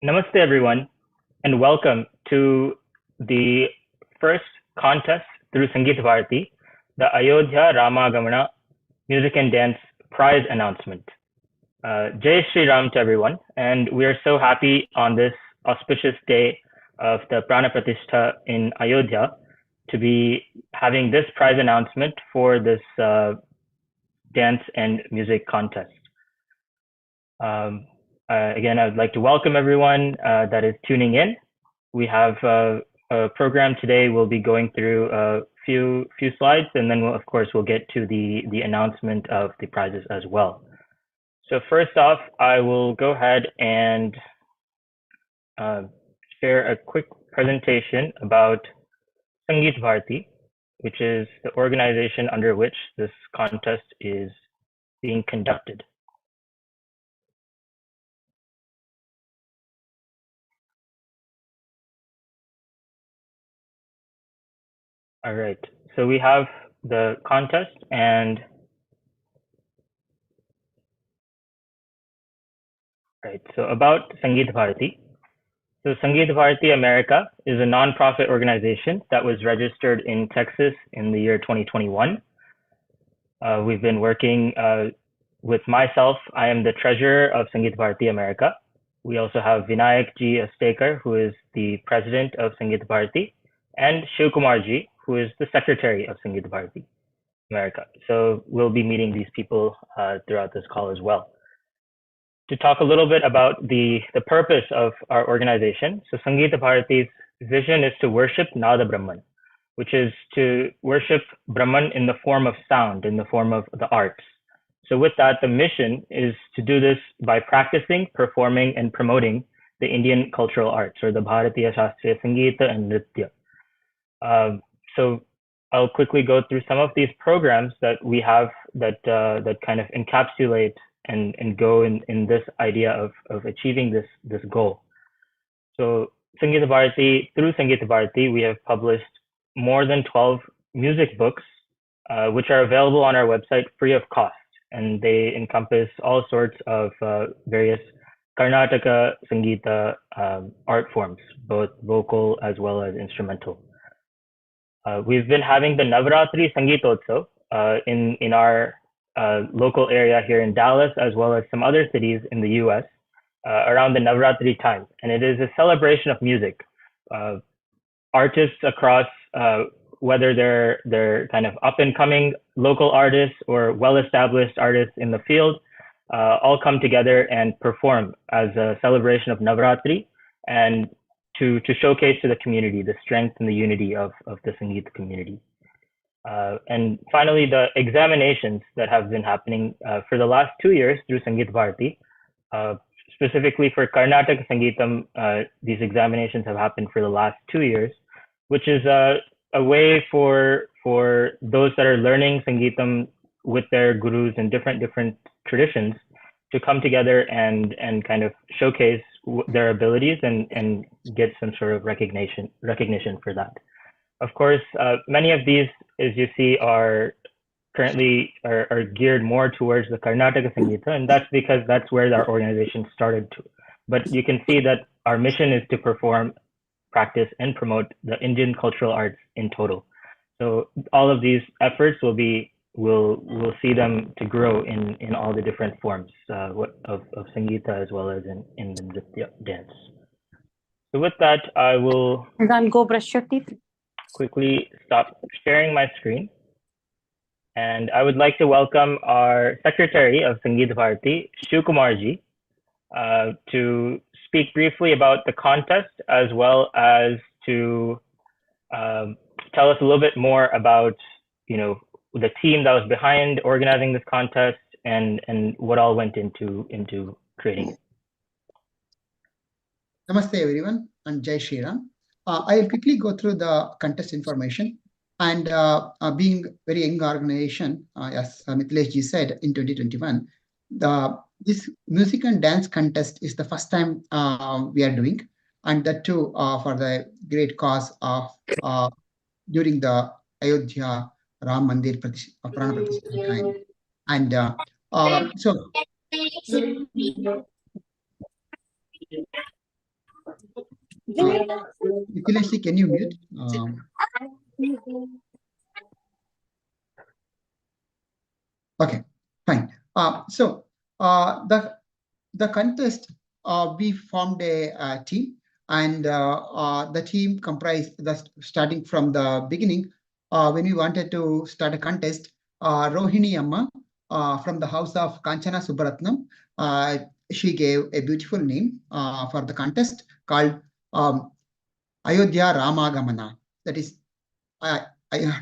Namaste, everyone, and welcome to the first contest through Sangeeta Bharati, the Ayodhya Ramagamana Music and Dance Prize announcement. Jai Shri Ram to everyone, and we are so happy on this auspicious day of the Prana Pratishtha in Ayodhya to be having this prize announcement for this dance and music contest. Again, I would like to welcome everyone that is tuning in. We have a program today. We'll be going through a few slides, and then of course we'll get to the announcement of the prizes as well. So first off, I will go ahead and share a quick presentation about Sangeeta Bharati, which is the organization under which this contest is being conducted. All right, so we have the contest and right, so about Sangeeta Bharati. So Sangeeta Bharati America is a nonprofit organization that was registered in Texas in the year 2021. We've been working with myself. I am the treasurer of Sangeeta Bharati America. We also have Vinayak Ji Astekar, who is the president of Sangeeta Bharati, and Shiv Kumar Ji, who is the secretary of Sangeeta Bharati America. So we'll be meeting these people throughout this call as well. To talk a little bit about the purpose of our organization. So Sangeeta Bharati's vision is to worship Nada Brahman, which is to worship Brahman in the form of sound, in the form of the arts. So with that, the mission is to do this by practicing, performing, and promoting the Indian cultural arts, or the Bharatiya Shastriya Sangeeta and Nritya. So I'll quickly go through some of these programs that we have that kind of encapsulate and go in this idea of achieving this goal. So Sangeeta Bharati, through Sangeeta Bharati, we have published more than 12 music books, which are available on our website free of cost. And they encompass all sorts of various Karnataka Sangeeta art forms, both vocal as well as instrumental. We've been having the Navratri Sangeetotsav in our local area here in Dallas, as well as some other cities in the US around the Navratri time. And it is a celebration of music. Artists across, whether they're kind of up and coming local artists or well-established artists in the field, all come together and perform as a celebration of Navratri and to showcase to the community the strength and the unity of the Sangeeta community. And finally, the examinations that have been happening for the last 2 years through Sangeeta Bharati, specifically for Karnataka Sangeetam, these examinations have happened for the last 2 years, which is a way for those that are learning Sangeetam with their gurus in different traditions to come together and kind of showcase their abilities and get some sort of recognition for that. Of course, many of these, as you see, are currently are geared more towards the Karnataka Sangeeta, and that's because that's where our organization started to. But you can see that our mission is to perform, practice, and promote the Indian cultural arts in total. So all of these efforts we'll see them to grow in all the different forms of Sangeeta as well as in the Nritya dance. So with that, I will go brush your teeth. Quickly stop sharing my screen. And I would like to welcome our Secretary of Sangeeta Bharati, Shiv Kumar Ji, to speak briefly about the contest, as well as to tell us a little bit more about, the team that was behind organizing this contest and what all went into creating it. Namaste everyone, and Jai Shri Ram. I will quickly go through the contest information. And being very young organization, as Mithilesh ji said, in 2021, this music and dance contest is the first time we are doing, and that too for the great cause of during the Ayodhya Ram Mandir Prana Pratishtha time. And so Mithilesh, can you mute? Okay, fine. So the contest, we formed a team, and the team comprised starting from the beginning. When we wanted to start a contest, Rohini Amma from the house of Kanchana Subbaratnam, she gave a beautiful name for the contest called Ayodhya Ramagamana. That is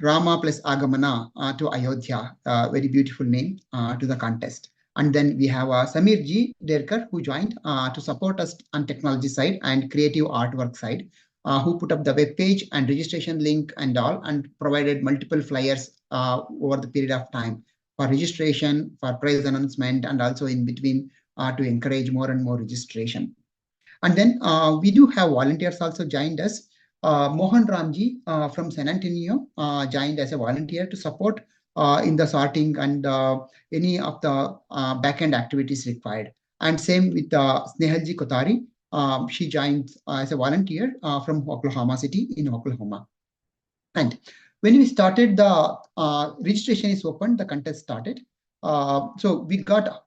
Rama plus Agamana to Ayodhya, very beautiful name to the contest. And then we have Samir G. Derkar, who joined to support us on technology side and creative artwork side, who put up the web page and registration link and all, and provided multiple flyers over the period of time for registration, for prize announcement, and also in between to encourage more and more registration. And then we do have volunteers also joined us. Mohan Ramji from San Antonio joined as a volunteer to support in the sorting and any of the back-end activities required. And same with Snehalji Kotari. She joined as a volunteer from Oklahoma City in Oklahoma. And when we started, the registration is open, the contest started. So we got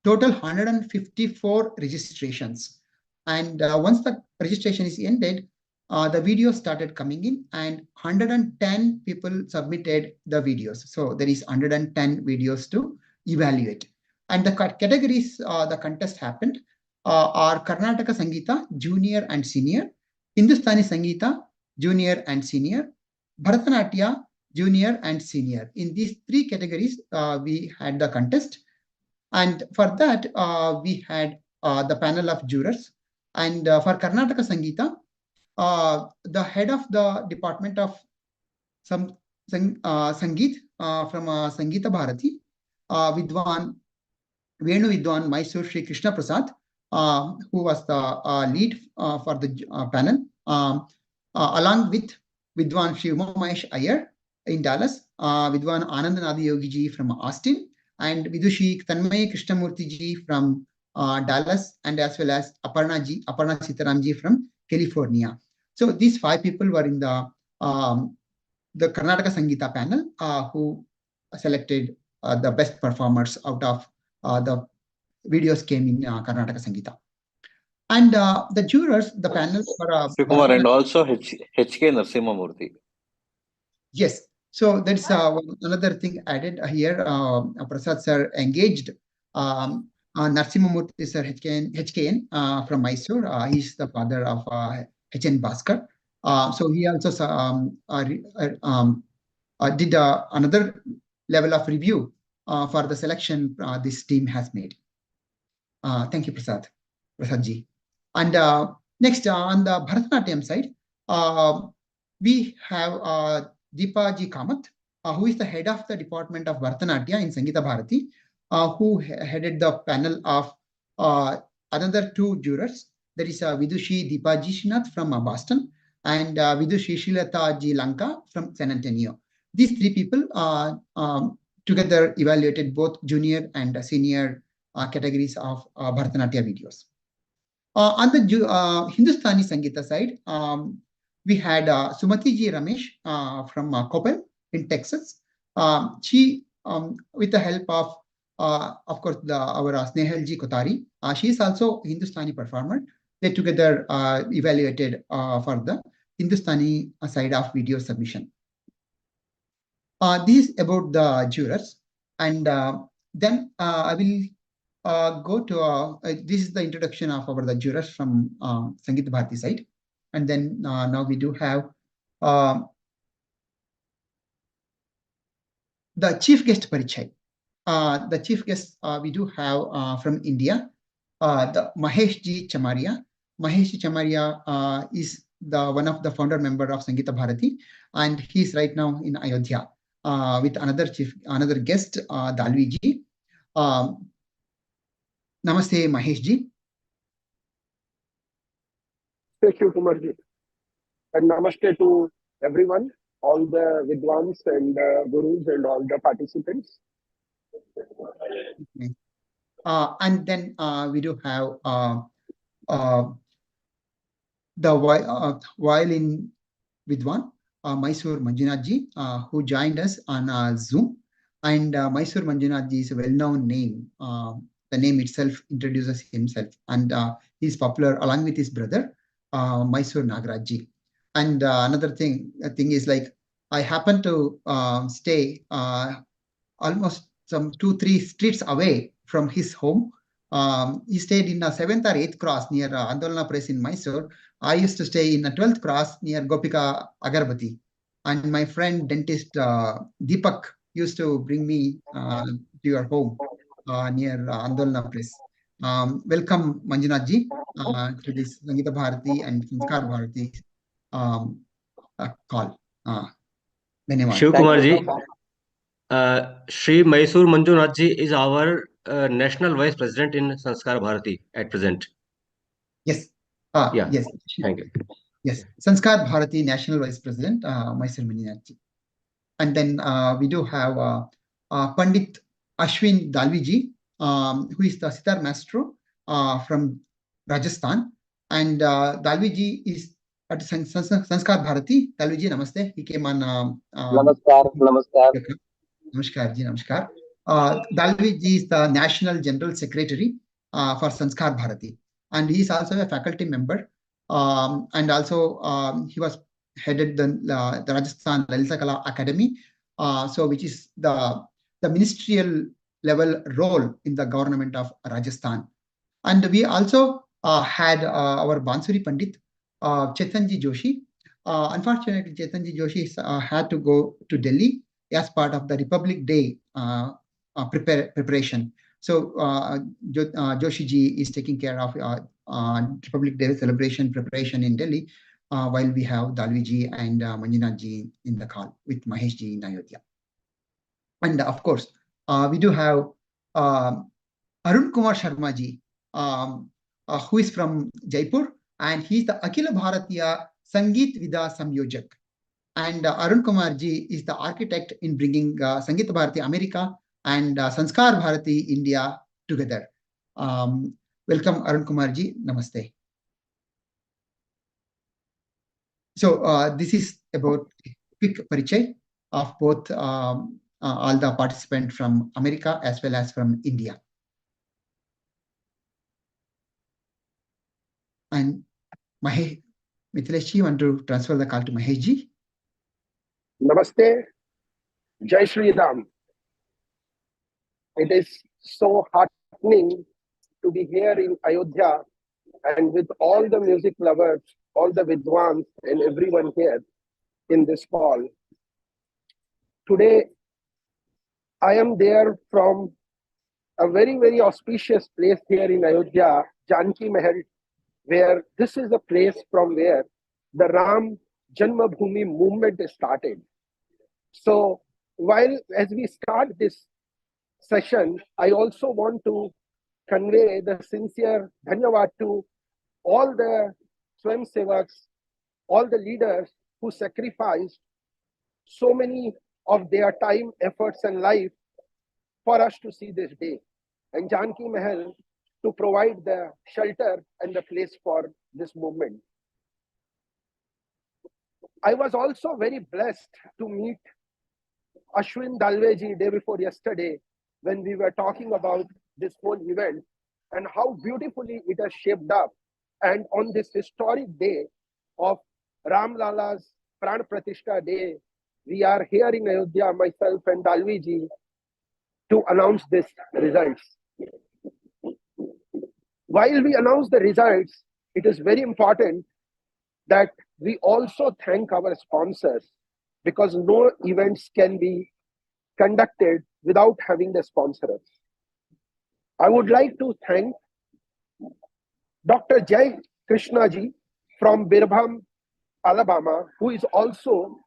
total 154 registrations. And once the registration is ended, the videos started coming in, and 110 people submitted the videos. So there is 110 videos to evaluate. And the categories the contest happened are Karnataka Sangeeta, Junior and Senior, Hindustani Sangeeta, Junior and Senior, Bharatanatyam, Junior and Senior. In these three categories, we had the contest. And for that, we had the panel of jurors. And for Karnataka Sangeeta, the head of the Department of Sangeet from Sangeeta Bharati, Vidwan Venu Vidwan Mysore Sri Krishna Prasad, who was the lead for the panel, along with Vidwan Sri Uma Mahesh Iyer in Dallas, Vidwan Anandanadi Yogi ji from Austin, and Vidushi Tanmay Krishnamurti ji from Dallas, and as well as Aparna Sitaram ji from California. So these five people were in the Karnataka Sangeeta panel who selected the best performers out of the videos came in Karnataka Sangeeta. And the jurors, the panel for Kumar, and also H.K. Narasimhamurthy. Yes. So that's another thing added here. Prasad sir engaged Narasimhamurthy sir HKN from Mysore. He's the father of H.N. Bhaskar. So he also did another level of review for the selection this team has made. Thank you, Prasad ji. And next, on the Bharatanatyam side, we have Deepa Ji Kamath, who is the head of the Department of Bharatanatyam in Sangeeta Bharati, who headed the panel of another two jurors. There is Vidushi Deepa Ji Srinath from Boston and Vidushi Shilata Ji Lanka from San Antonio. These three people together evaluated both junior and senior categories of Bharatanatyam videos. On the Hindustani Sangeeta side, we had Sumati Ji Ramesh from Coppell in Texas. She, with the help of course, our Snehal Ji Kotari, she is also a Hindustani performer. They together evaluated for the Hindustani side of video submission. This is about the jurors. And then I will go to, this is the introduction of the jurors from Sangeeta Bharati side. And then now we do have the chief guest Parichay. The chief guest we do have from India, the Mahesh Ji Chamaria. Mahesh Ji Chamaria is the one of the founder member of Sangeeta Bharati, and he's right now in Ayodhya with another guest, Dalvi Ji. Namaste, Mahesh Ji. Thank you, Kumar Ji. And namaste to everyone, all the Vidwans and Gurus and all the participants. Okay. And then we do have the violin Vidwan, Mysore Manjunathji, who joined us on Zoom. And Mysore Manjunathji is a well-known name. The name itself introduces himself, and he's popular along with his brother, Mysore Nagarajji. And another thing is like I happen to stay almost some 2-3 streets away from his home. He stayed in a 7th or 8th cross near Andolana Press in Mysore. I used to stay in a 12th cross near Gopika Agarbati. And my friend dentist Deepak used to bring me to your home near Andolana Press. Welcome, Manjunathji, to this Sangeeta Bharati and Sanskar Bharati call. Shiv Kumar ji, Shri Mysore Manjunath ji is our National Vice President in Sanskar Bharati at present. Yes. Yeah. Yes. Thank you. Yes. Sanskar Bharati National Vice President, Mysore Manjunath ji. And then we do have Pandit Ashwin Dalviji, who is the sitar maestro from Rajasthan. And Dalviji is at Sanskar Bharati. Dalviji, namaste. He came on. Namaskar. Namaskar ji, namaskar. Dalviji is the National General Secretary for Sanskar Bharati. And he is also a faculty member. And also he was headed the Rajasthan Lalita Kala Academy, which is the ministerial level role in the government of Rajasthan. And we also had our Bansuri Pandit, Chetanji Joshi. Unfortunately, Chetanji Joshi had to go to Delhi as part of the Republic Day preparation. So Joshi ji is taking care of Republic Day celebration preparation in Delhi, while we have Dalvi ji and Manjunath ji in the call with Mahesh ji in Ayodhya. And of course, we do have Arun Kumar Sharma ji, who is from Jaipur, and he's the Akhila Bharatiya Sangeet Vida Samyojak. And Arun Kumar ji is the architect in bringing Sangeeta Bharati America and Sanskar Bharati India together. Welcome, Arun Kumar ji. Namaste. So this is about a quick parichay of both all the participants from America as well as from India. And Mahesh, Mithilesh ji, want to transfer the call to Mahesh ji? Namaste. Jai Shri Ram. It is so heartening to be here in Ayodhya and with all the music lovers, all the Vidwans and everyone here in this hall. Today, I am there from a very, very auspicious place here in Ayodhya, Janki Mahal, where this is the place from where the Ram Janmabhoomi movement started. So as we start this session, I also want to convey the sincere dhanyavad to all the Swayam Sevaks, all the leaders who sacrificed so many of their time, efforts and life for us to see this day. And Janki Mahal to provide the shelter and the place for this movement. I was also very blessed to meet Ashwin Dalveji day before yesterday when we were talking about this whole event and how beautifully it has shaped up. And on this historic day of Ram Lala's Pran Pratishtha Day, we are here in Ayodhya, myself and Dalviji, to announce these results. While we announce the results, it is very important that we also thank our sponsors, because no events can be conducted without having the sponsors. I would like to thank Dr. Jai Krishna ji from Birmingham, Alabama, who is also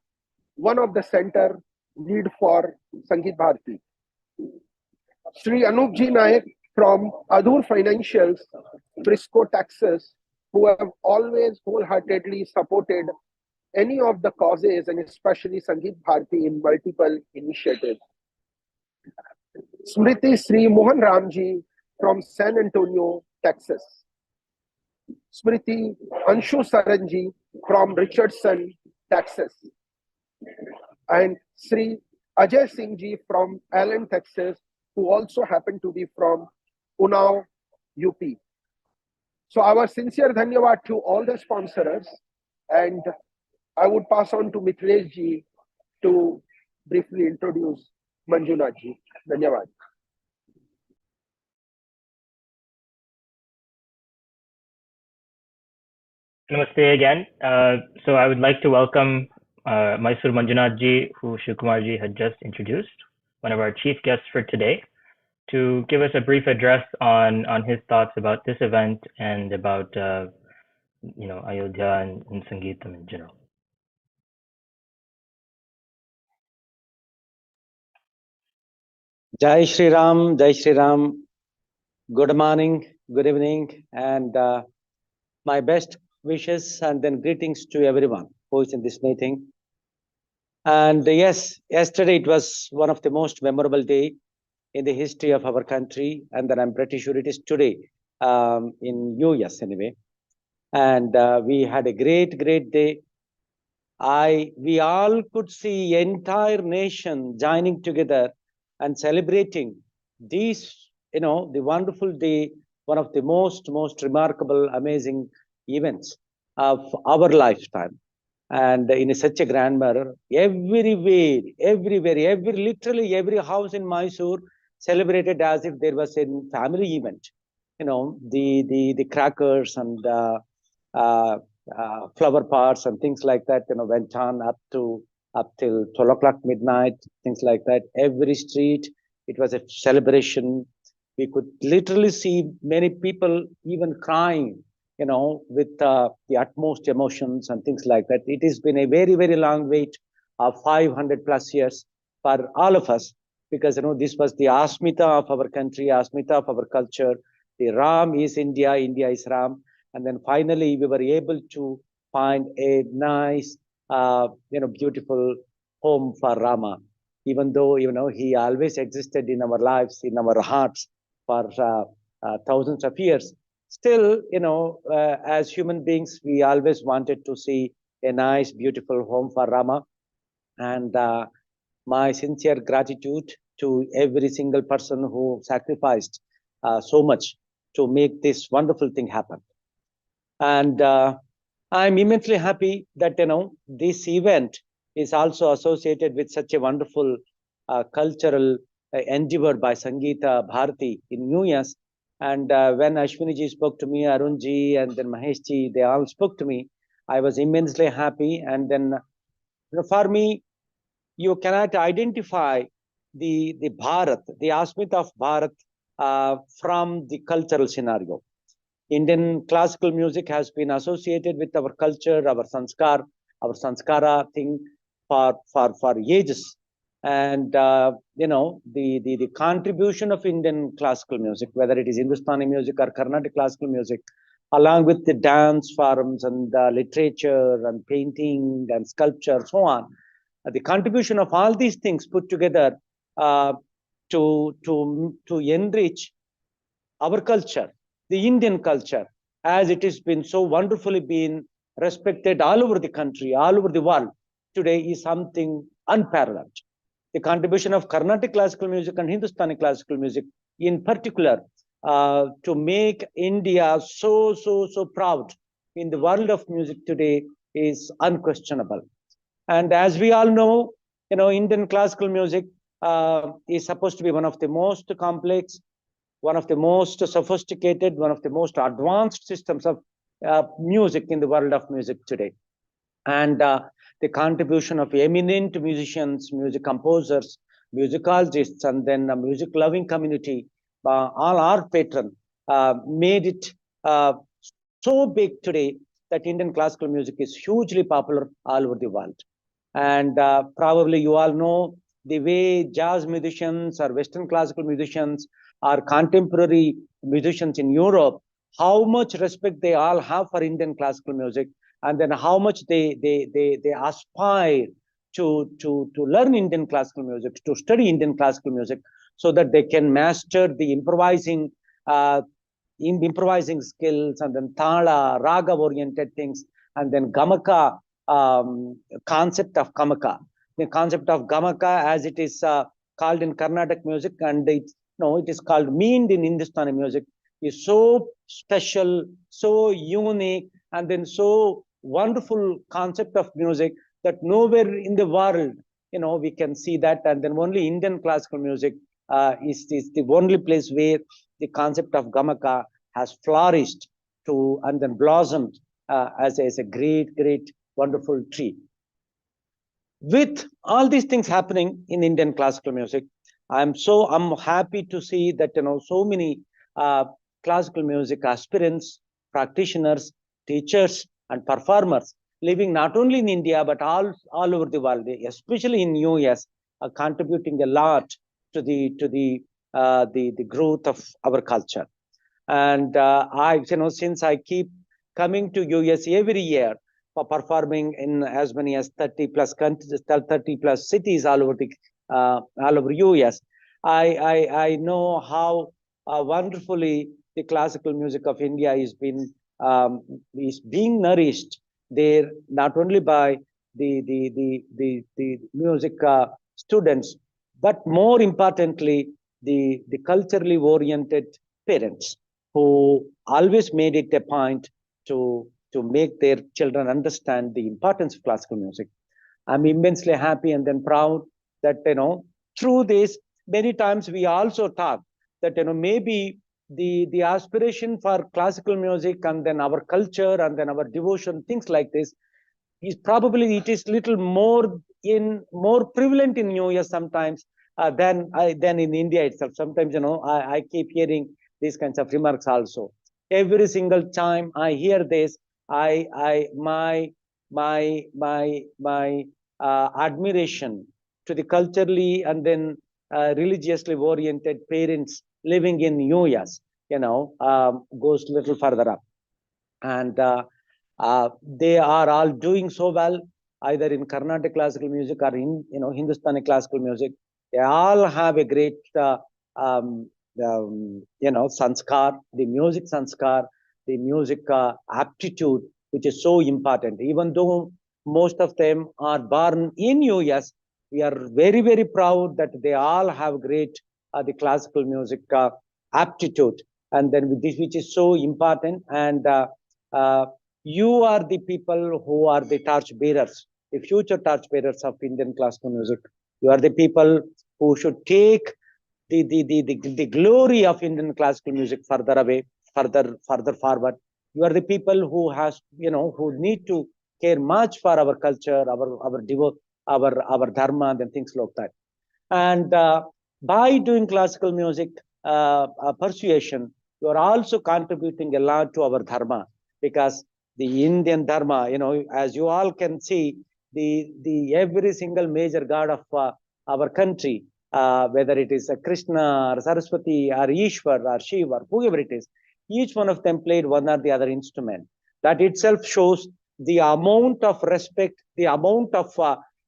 one of the center lead for Sangeet Bharati. Sri Anup ji Nayak from Adur Financials, Frisco, Texas, who have always wholeheartedly supported any of the causes and especially Sangeet Bharati in multiple initiatives. Smriti Sri Mohan Ramji from San Antonio, Texas. Smriti Anshu Saranji from Richardson, Texas, and Sri Ajay Singh ji from Allen, Texas, who also happen to be from Unnao, UP. So our sincere dhanyawad to all the sponsors, and I would pass on to Mithilesh ji to briefly introduce Manjunath ji. Dhanyawad. Namaste again. So I would like to welcome Mysore Manjunath ji, who Shivkumar ji had just introduced, one of our chief guests for today, to give us a brief address on his thoughts about this event and about Ayodhya and Sangeetam in general. Jai Shri Ram, Jai Shri Ram. Good morning, good evening, and my best wishes and then greetings to everyone who is in this meeting. And yes, yesterday it was one of the most memorable day in the history of our country, and then I'm pretty sure it is today in US anyway. And we had a great day. We all could see entire nation joining together and celebrating these, the wonderful day, one of the most remarkable, amazing events of our lifetime. And in such a grand manner, everywhere, literally every house in Mysore celebrated as if there was a family event. The crackers and flower pots and things like that, went on up till 12 o'clock midnight, things like that. Every street, it was a celebration. We could literally see many people even crying, with the utmost emotions and things like that. It has been a very long wait of 500 plus years for all of us, because this was the asmita of our country, asmita of our culture. The Ram is India, India is Ram. And then finally, we were able to find a nice, beautiful home for Rama. Even though, he always existed in our lives, in our hearts for thousands of years. Still, as human beings, we always wanted to see a nice, beautiful home for Rama. And my sincere gratitude to every single person who sacrificed so much to make this wonderful thing happen. And I'm immensely happy that, this event is also associated with such a wonderful cultural endeavor by Sangeeta Bharati in US. And when Ashwini ji spoke to me, Arun ji, and then Mahesh ji, they all spoke to me, I was immensely happy. And then for me, you cannot identify the Bharat, the Asmita of Bharat from the cultural scenario. Indian classical music has been associated with our culture, our sanskara thing for ages. And the contribution of Indian classical music, whether it is Hindustani music or Carnatic classical music, along with the dance forms and literature and painting and sculpture, so on, the contribution of all these things put together to enrich our culture, the Indian culture, as it has been so wonderfully been respected all over the country, all over the world, today is something unparalleled. The contribution of Carnatic classical music and Hindustani classical music in particular to make India so proud in the world of music today is unquestionable. And as we all know, Indian classical music is supposed to be one of the most complex, one of the most sophisticated, one of the most advanced systems of music in the world of music today. And the contribution of eminent musicians, music composers, musicologists, and then a music loving community, all our patron, made it so big today that Indian classical music is hugely popular all over the world. And probably you all know the way jazz musicians or Western classical musicians or contemporary musicians in Europe, how much respect they all have for Indian classical music, and then how much they aspire to learn Indian classical music, to study Indian classical music, so that they can master the improvising improvising skills, and then thala, raga oriented things, and then gamaka, concept of gamaka. The concept of gamaka, as it is called in Carnatic music, and it is called meaned in Hindustani music, is so special, so unique, and then so wonderful concept of music that nowhere in the world, we can see that. And then only Indian classical music is the only place where the concept of gamaka has flourished and then blossomed as a great, wonderful tree. With all these things happening in Indian classical music, I'm happy to see that so many classical music aspirants, practitioners, teachers, and performers living not only in India but all over the world, especially in US, are contributing a lot to the growth of our culture. And since I keep coming to US every year for performing in as many as 30 plus countries, 30 plus cities all over US, I know how wonderfully the classical music of India is being nourished there, not only by the music students, but more importantly, the culturally oriented parents who always made it a point to make their children understand the importance of classical music. I'm immensely happy and then proud that, through this, many times we also talk that, maybe the aspiration for classical music and then our culture and then our devotion, things like this, is probably, it is little more prevalent in US sometimes than in India itself. Sometimes, I keep hearing these kinds of remarks also. Every single time I hear this, my admiration to the culturally and then religiously oriented parents living in US, goes a little further up. And they are all doing so well, either in Carnatic classical music or in Hindustani classical music. They all have a great sanskar, the music sanskar, the music aptitude, which is so important. Even though most of them are born in US, we are very, very proud that they all have great the classical music aptitude, and then with this, which is so important. And you are the people who are the torch bearers, the future torch bearers of Indian classical music. You are the people who should take the glory of Indian classical music further forward. You are the people who need to care much for our culture, our dharma, and things like that. And by doing classical music persuasion, you are also contributing a lot to our dharma, because the Indian dharma, as you all can see, the every single major god of our country, whether it is Krishna or Saraswati or Ishwar or Shiva or whoever it is, each one of them played one or the other instrument. That itself shows the amount of respect, the amount of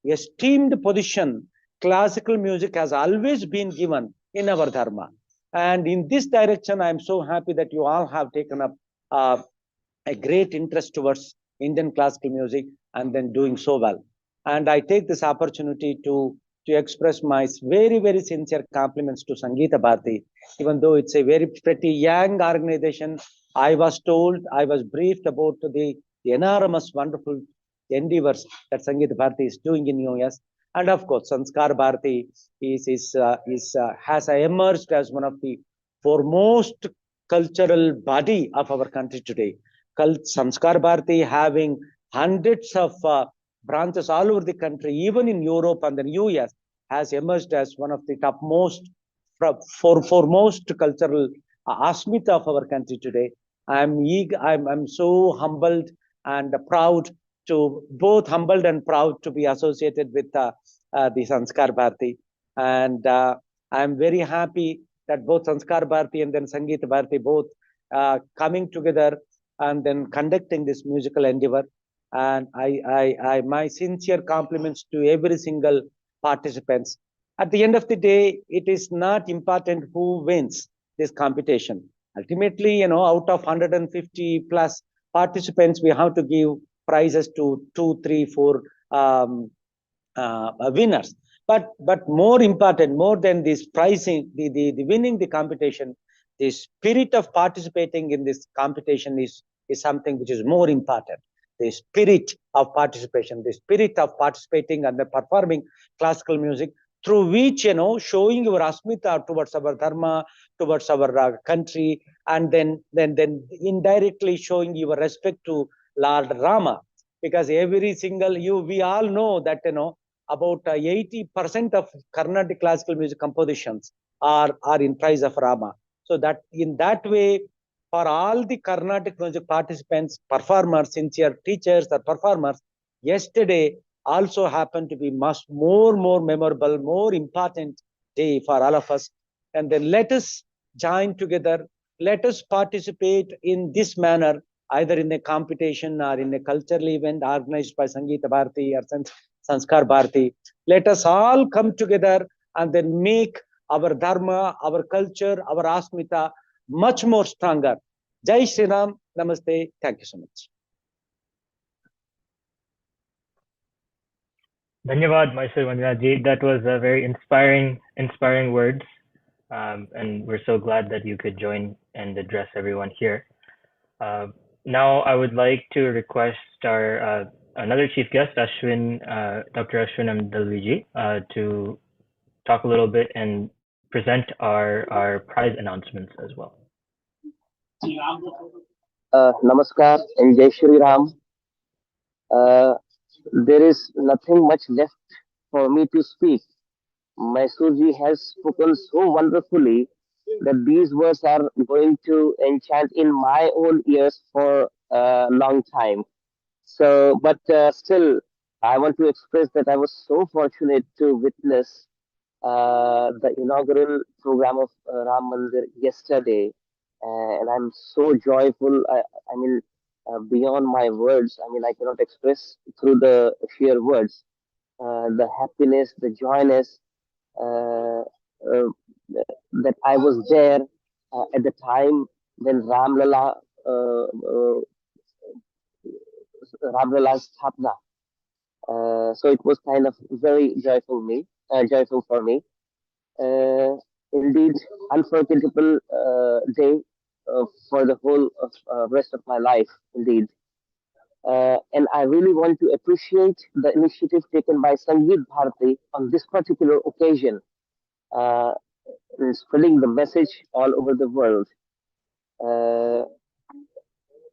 esteemed position classical music has always been given in our dharma. And in this direction, I am so happy that you all have taken up a great interest towards Indian classical music and then doing so well. And I take this opportunity to express my very, very sincere compliments to Sangeeta Bharati. Even though it's a very pretty young organization, I was briefed about the enormous, wonderful endeavors that Sangeeta Bharati is doing in US. And of course, Sanskar Bharati has emerged as one of the foremost cultural body of our country today. Sanskar Bharati having hundreds of branches all over the country, even in Europe and the US, has emerged as one of the topmost, foremost cultural asmita of our country today. I'm so humbled and proud to be associated with the Sanskar Bharati. And I'm very happy that both Sanskar Bharati and then Sangeeta Bharati both coming together and then conducting this musical endeavor. And my sincere compliments to every single participants. At the end of the day, it is not important who wins this competition. Ultimately, out of 150 plus participants, we have to give prizes to 2, 3, 4 winners. But more important, more than this pricing, the winning the competition, the spirit of participating in this competition is something which is more important. The spirit of participation, the spirit of participating and the performing classical music, through which, showing your asmita towards our dharma, towards our country, and then indirectly showing your respect to Lord Rama. Because every single we all know that, about 80% of Carnatic classical music compositions are in praise of Rama. So that in that way, for all the Carnatic music participants, performers, sincere teachers or performers, yesterday also happened to be much more memorable, more important day for all of us. And then let us join together, let us participate in this manner, either in a competition or in a cultural event organized by Sangeeta Bharati or Sanskar Bharati. Let us all come together and then make our dharma, our culture, our asmita much more stronger. Jai Shri Ram. Namaste. Thank you so much. Dhanyavad, Mysore Manjunathji. That was a very inspiring words. And we're so glad that you could join and address everyone here. Now I would like to request our another chief guest, Ashwin, Dr. Ashwin Amdalviji, to talk a little bit and present our prize announcements as well. Namaskar and Jai Shri Ram. There is nothing much left for me to speak. Mysoreji has spoken so wonderfully that these words are going to enchant in my own ears for a long time. So, but still, I want to express that I was so fortunate to witness the inaugural program of Ram Mandir yesterday, and I'm so joyful. I mean, beyond my words. I mean, I cannot express through the sheer words the happiness, the joyness that I was there at the time when Ramlala's Sthapna. So it was kind of very joyful for me. Indeed, unforgettable day for the whole of rest of my life. Indeed. And I really want to appreciate the initiative taken by Sangeet Bharati on this particular occasion, uh, in spreading the message all over the world. Uh,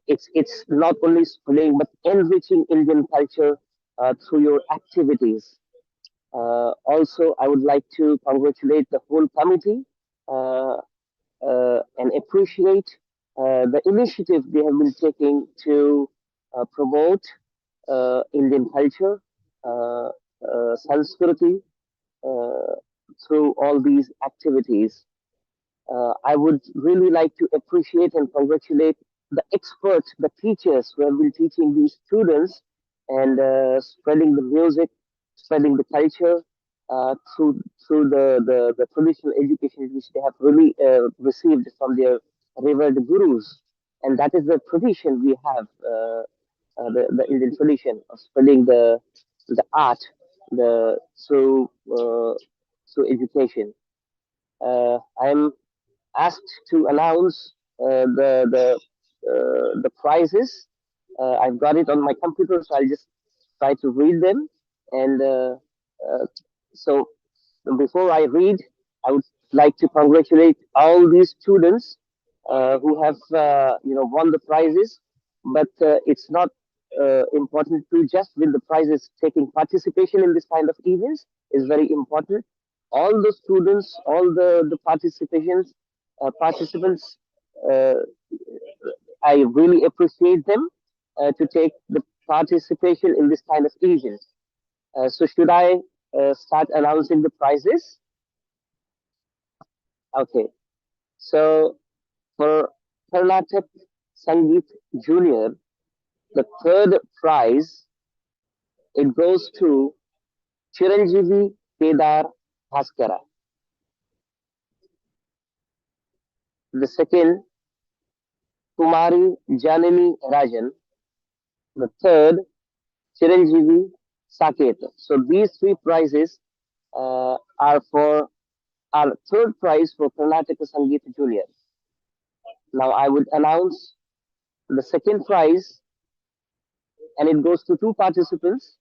it's not only spreading but enriching Indian culture through your activities. Also, I would like to congratulate the whole committee and appreciate the initiative they have been taking to promote Indian culture, Sanskriti, uh, through all these activities. I would really like to appreciate and congratulate the experts, the teachers who have been teaching these students and spreading the music, spreading the culture through the traditional education which they have really received from their revered gurus. And that is the tradition we have, the Indian tradition of spreading the art the through education. I'm asked to announce the prizes. I've got it on my computer, so I'll just try to read them. And so before I read, I would like to congratulate all these students who have won the prizes. But it's not important to just win the prizes. Taking participation in this kind of events is very important. All the students, all the participants, uh, I really appreciate them to take the participation in this kind of events. So should I start announcing the prizes? Okay. So for Karnataka Sangeet Junior, the third prize, it goes to Chiranjeevi Kedar Bhaskara. The second Kumari Janani Rajan. The third, Chiranjeevi Saket. So these three prizes are for our third prize for Karnataka Sangeeta Junior. Now I would announce the second prize, and it goes to two participants,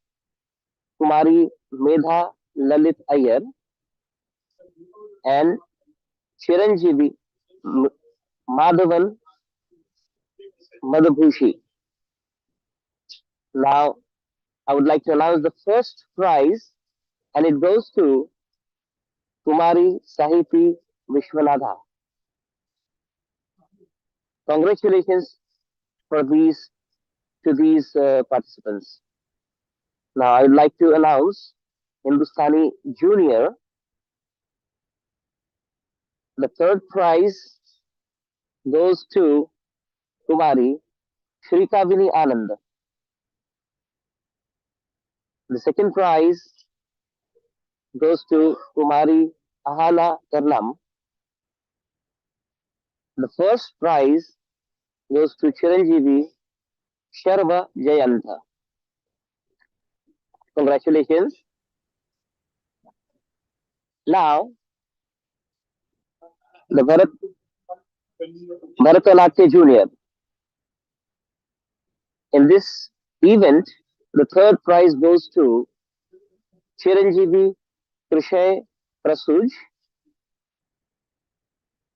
Kumari Medha Lalit Iyer and Chiranjeevi Madhavan Madhabhushi. Now I would like to announce the first prize, and it goes to Kumari Sahiti Vishwanatha. Congratulations for these participants. Now I would like to announce Hindustani Junior. The third prize goes to Kumari Shrikavini Anand. The second prize goes to Kumari Ahana Karnam. The first prize goes to Chiranjeevi Sharva Jayanta. Congratulations. Now, the Bharatanatyam Junior. In this event, the third prize goes to Chiranjeevi Krishay Prasuj.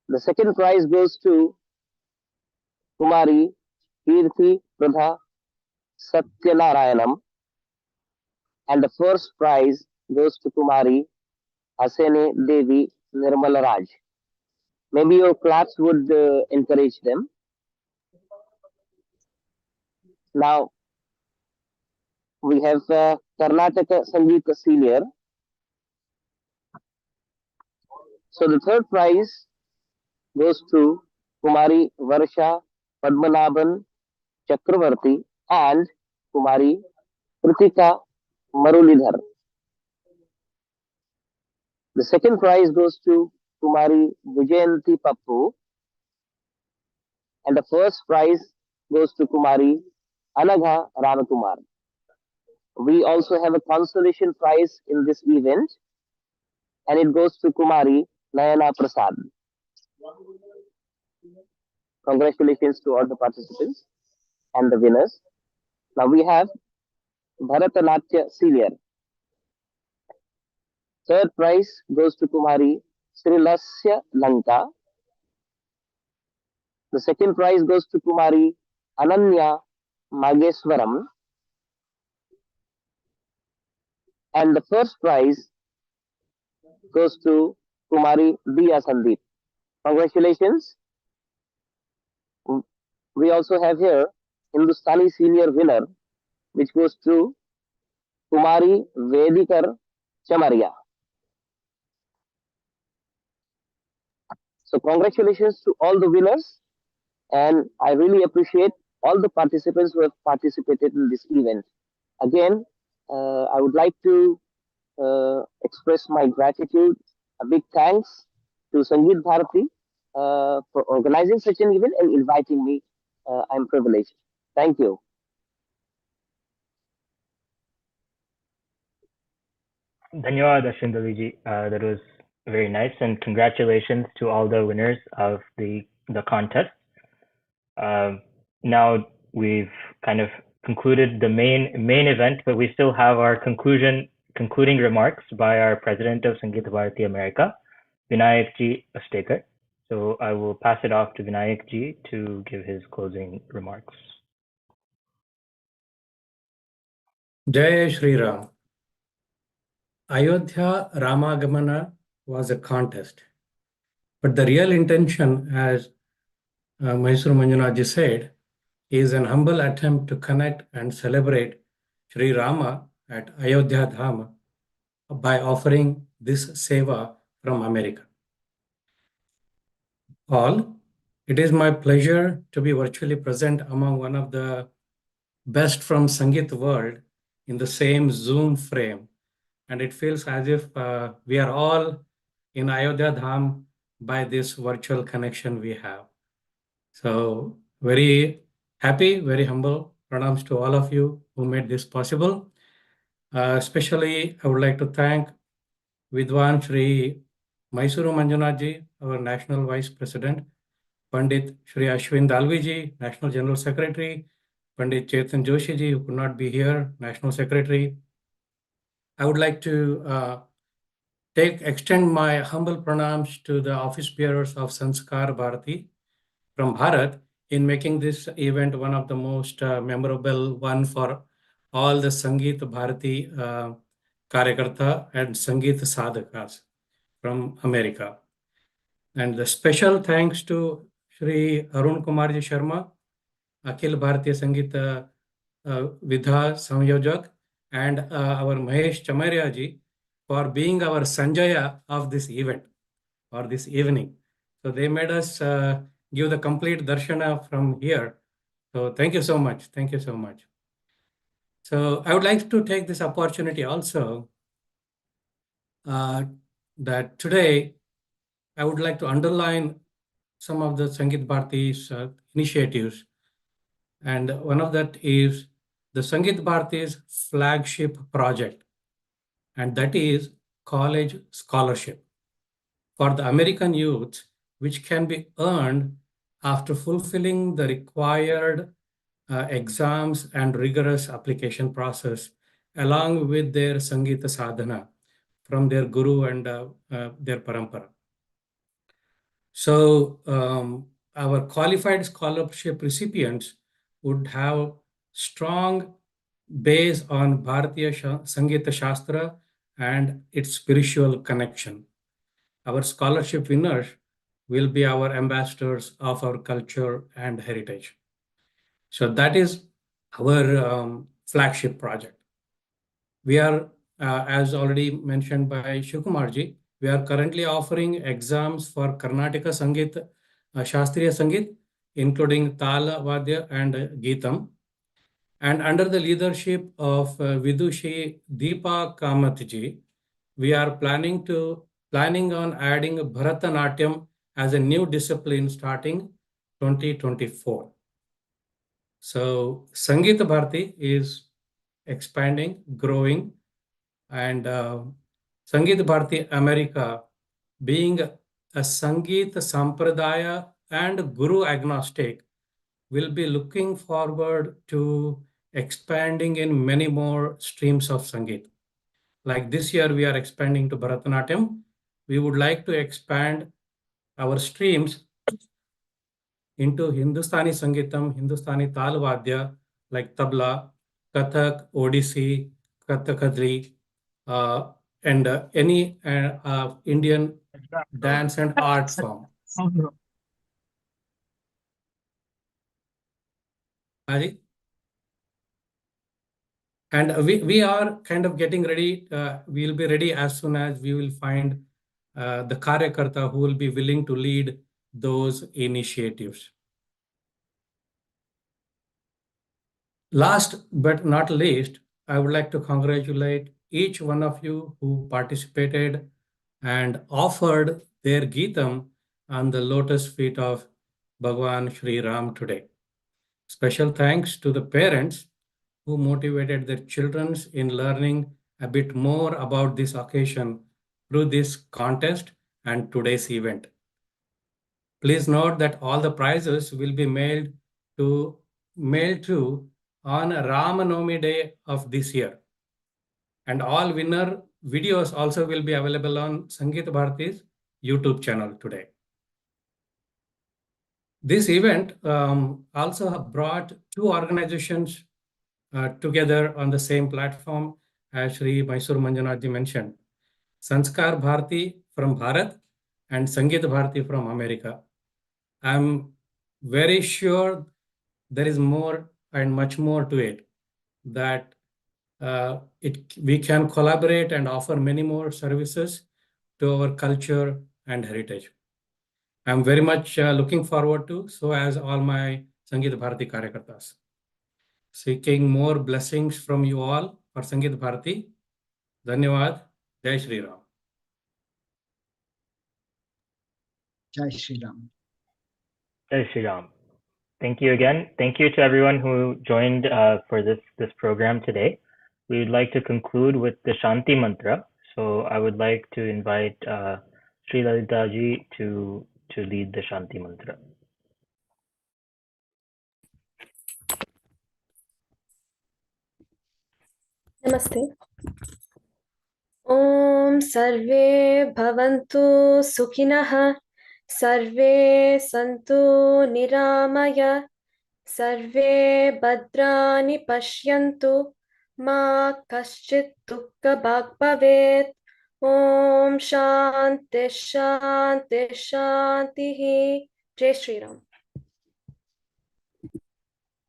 The second prize goes to Kumari Kirti Pradha Satyanarayanam. And the first prize goes to Kumari Asene Devi Nirmala Raj. Maybe your claps would encourage them. Now, we have Karnataka Sangeeta Senior. So the third prize goes to Kumari Varsha Padmanabhan Chakravarti and Kumari Kritika Marulidhar. The second prize goes to Kumari Vijayanti Pappu, and the first prize goes to Kumari Anagha Ramakumar. We also have a consolation prize in this event, and it goes to Kumari Nayana Prasad. Congratulations to all the participants and the winners. Now we have Bharatanatyam Senior. Third prize goes to Kumari Srilasya Lanka. The second prize goes to Kumari Ananya Mageswaram. And the first prize goes to Kumari Diya Sandeep. Congratulations. We also have here Hindustani Senior winner, which goes to Kumari Vedikar Chamaria. So congratulations to all the winners, and I really appreciate all the participants who have participated in this event. Again, I would like to express my gratitude, a big thanks to Sangeet Bharati for organizing such an event and inviting me. I'm privileged. Thank you. Dhanyawad, Ashindaliji. That was very nice, and congratulations to all the winners of the contest. Now we've kind of concluded the main event, but we still have our concluding remarks by our president of Sangeeta Bharati America, Vinayak Ji Astekar. So I will pass it off to Vinayak Ji to give his closing remarks. Jai Shri Ram. Ayodhya Ramagamana was a contest, but the real intention, as Mysore Manjunath ji said, is an humble attempt to connect and celebrate Sri Rama at Ayodhya Dham by offering this seva from America. All, it is my pleasure to be virtually present among one of the best from Sangeet world in the same Zoom frame. And it feels as if we are all in Ayodhya Dham by this virtual connection we have. So very happy, very humble pranams to all of you who made this possible. Especially, I would like to thank Vidwan Shri Mysuru Manjunathji, our National Vice President, Pandit Shri Ashwin Dalviji, National General Secretary, Pandit Chetan Joshiji, who could not be here, National Secretary. I would like to extend my humble pranams to the office bearers of Sanskar Bharati from Bharat in making this event one of the most memorable one for all the Sangeet Bharati Karyakarta and Sangeet Sadhakas from America. And the special thanks to Shri Arun Kumarji Sharma, Akhil Bharatiya Sangeet Vidha Samyojak, and our Mahesh Chamaria ji for being our Sanjaya of this event or this evening. So they made us give the complete darshana from here. So thank you so much. Thank you so much. So I would like to take this opportunity also that today I would like to underline some of the Sangeet Bharati's initiatives. And one of that is the Sangeet Bharati's flagship project, and that is college scholarship for the American youth, which can be earned after fulfilling the required exams and rigorous application process, along with their Sangeeta sadhana from their guru and their parampara. So our qualified scholarship recipients would have strong base on Bharatiya Sangeeta Shastra and its spiritual connection. Our scholarship winners will be our ambassadors of our culture and heritage. So that is our flagship project. We are, as already mentioned by Shivkumarji, we are currently offering exams for Karnataka Sangeet, Shastriya Sangeet, including Tala Vadya and Geetam. And under the leadership of Vidushi Deepa Kamatji, we are planning on adding Bharatanatyam as a new discipline starting 2024. So Sangeeta Bharati is expanding, growing, and Sangeeta Bharati America, being a Sangeet Sampradaya and Guru agnostic, will be looking forward to expanding in many more streams of Sangeet. Like this year, we are expanding to Bharatanatyam. We would like to expand our streams into Hindustani Sangeetam, Hindustani Talvadya, like Tabla, Kathak, Odissi, Kathakali, and any Indian dance and art form. And we are kind of getting ready. We'll be ready as soon as we will find the Karyakarta who will be willing to lead those initiatives. Last but not least, I would like to congratulate each one of you who participated and offered their Geetam on the lotus feet of Bhagwan Sri Ram today. Special thanks to the parents who motivated their children in learning a bit more about this occasion through this contest and today's event. Please note that all the prizes will be mailed to on Ramanavami day of this year. And all winner videos also will be available on Sangeeta Bharati's YouTube channel today. This event also brought two organizations together on the same platform, as Shri Mysuru Manjunathji mentioned. Sanskar Bharati from Bharat and Sangeeta Bharati from America. I'm very sure there is more and much more to it, that we can collaborate and offer many more services to our culture and heritage. I'm very much looking forward to, so as all my Sangeeta Bharati Karyakartas. Seeking more blessings from you all for Sangeeta Bharati. Dhanyawad. Jai Shri Ram. Jai Shri Ram. Jai Shri Ram. Thank you again. Thank you to everyone who joined for this program today. We would like to conclude with the Shanti Mantra. So I would like to invite Sri Lalita ji to lead the Shanti Mantra. Namaste. Om Sarve Bhavantu Sukhinah Sarve Santu Niramaya Sarve Bhadrani Pashyantu Ma Kaschit Dukkha Bhag Bhavet. Om Shanti Shanti Shanti. Jai Shri Ram.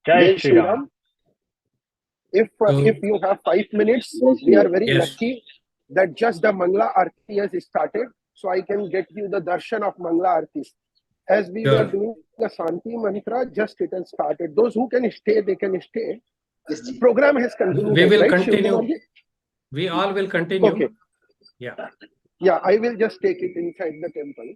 Jai Shri Ram. If you have 5 minutes, we are very Yes. lucky that just the Mangla Aarti has started, so I can get you the darshan of Mangla Aarti. As we were doing the Shanti Mantra, just it has started. Those who can stay, they can stay. This program has concluded. We will right, continue. We all will continue. Okay. Yeah. Yeah, I will just take it inside the temple.